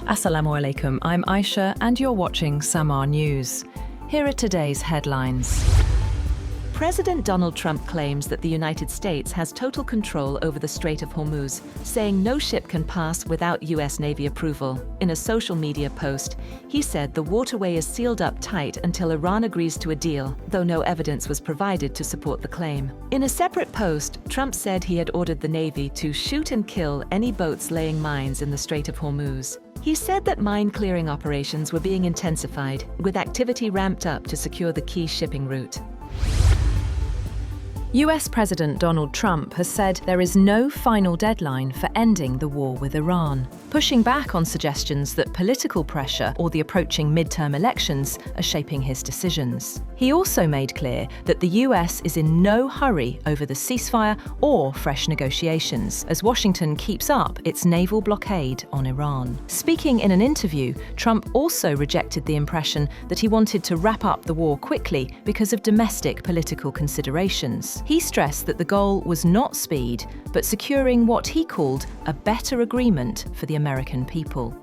Assalamu alaikum, I'm Aisha and you're watching Samaa News. Here are today's headlines. President Donald Trump claims that the United States has total control over the Strait of Hormuz, saying no ship can pass without U.S. Navy approval. In a social media post, he said the waterway is sealed up tight until Iran agrees to a deal, though no evidence was provided to support the claim. In a separate post, Trump said he had ordered the Navy to shoot and kill any boats laying mines in the Strait of Hormuz. He said that mine-clearing operations were being intensified, with activity ramped up to secure the key shipping route. US President Donald Trump has said there is no final deadline for ending the war with Iran, pushing back on suggestions that political pressure or the approaching midterm elections are shaping his decisions. He also made clear that the US is in no hurry over the ceasefire or fresh negotiations, as Washington keeps up its naval blockade on Iran. Speaking in an interview, Trump also rejected the impression that he wanted to wrap up the war quickly because of domestic political considerations. He stressed that the goal was not speed, but securing what he called a better agreement for the American people.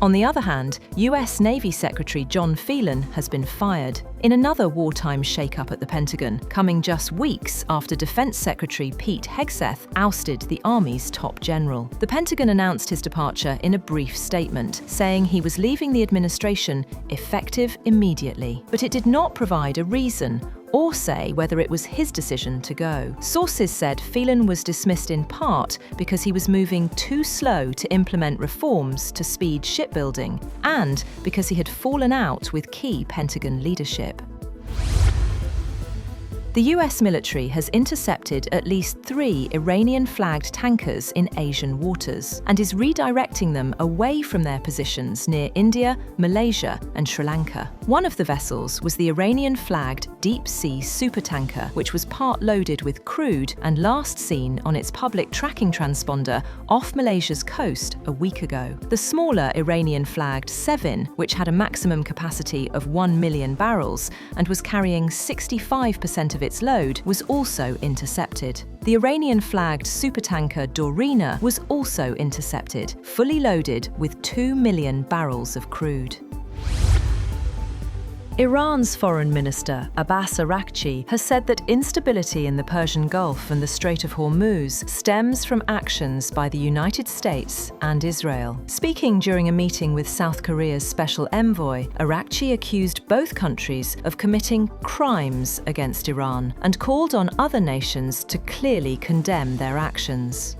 On the other hand, US Navy Secretary John Phelan has been fired in another wartime shake-up at the Pentagon, coming just weeks after Defense Secretary Pete Hegseth ousted the Army's top general. The Pentagon announced his departure in a brief statement, saying he was leaving the administration effective immediately, but it did not provide a reason or say whether it was his decision to go. Sources said Phelan was dismissed in part because he was moving too slow to implement reforms to speed shipbuilding and because he had fallen out with key Pentagon leadership. The US military has intercepted at least 3 Iranian-flagged tankers in Asian waters and is redirecting them away from their positions near India, Malaysia and Sri Lanka. One of the vessels was the Iranian-flagged deep-sea supertanker, which was part-loaded with crude and last seen on its public tracking transponder off Malaysia's coast a week ago. The smaller Iranian-flagged Sevin, which had a maximum capacity of 1 million barrels and was carrying 65% of its load, was also intercepted. The Iranian-flagged supertanker Dorina was also intercepted, fully loaded with 2 million barrels of crude. Iran's Foreign Minister, Abbas Araghchi, has said that instability in the Persian Gulf and the Strait of Hormuz stems from actions by the United States and Israel. Speaking during a meeting with South Korea's special envoy, Araghchi accused both countries of committing crimes against Iran and called on other nations to clearly condemn their actions.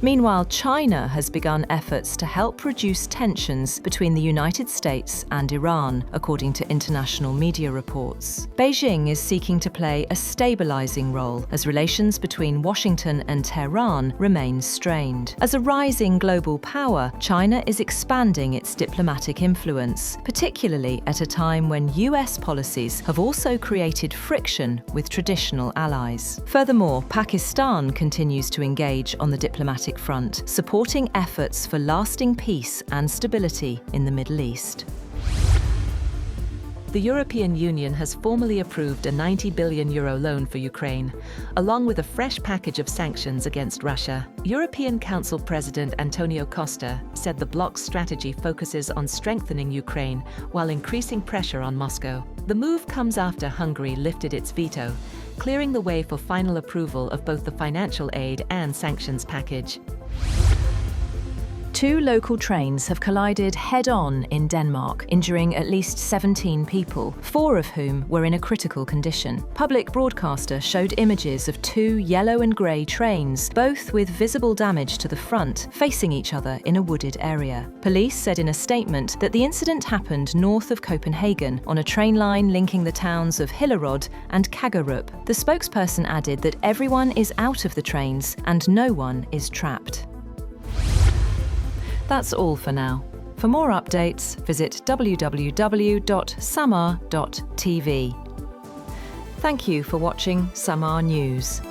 Meanwhile, China has begun efforts to help reduce tensions between the United States and Iran, according to international media reports. Beijing is seeking to play a stabilizing role as relations between Washington and Tehran remain strained. As a rising global power, China is expanding its diplomatic influence, particularly at a time when US policies have also created friction with traditional allies. Furthermore, Pakistan continues to engage on the diplomatic front, supporting efforts for lasting peace and stability in the Middle East. The European Union has formally approved a €90 billion loan for Ukraine, along with a fresh package of sanctions against Russia. European Council President Antonio Costa said the bloc's strategy focuses on strengthening Ukraine while increasing pressure on Moscow. The move comes after Hungary lifted its veto, clearing the way for final approval of both the financial aid and sanctions package. 2 local trains have collided head-on in Denmark, injuring at least 17 people, 4 of whom were in a critical condition. Public broadcaster showed images of 2 yellow and grey trains, both with visible damage to the front, facing each other in a wooded area. Police said in a statement that the incident happened north of Copenhagen, on a train line linking the towns of Hillerød and Kagerup. The spokesperson added that everyone is out of the trains and no one is trapped. That's all for now. For more updates, visit www.samaa.tv. Thank you for watching Samaa News.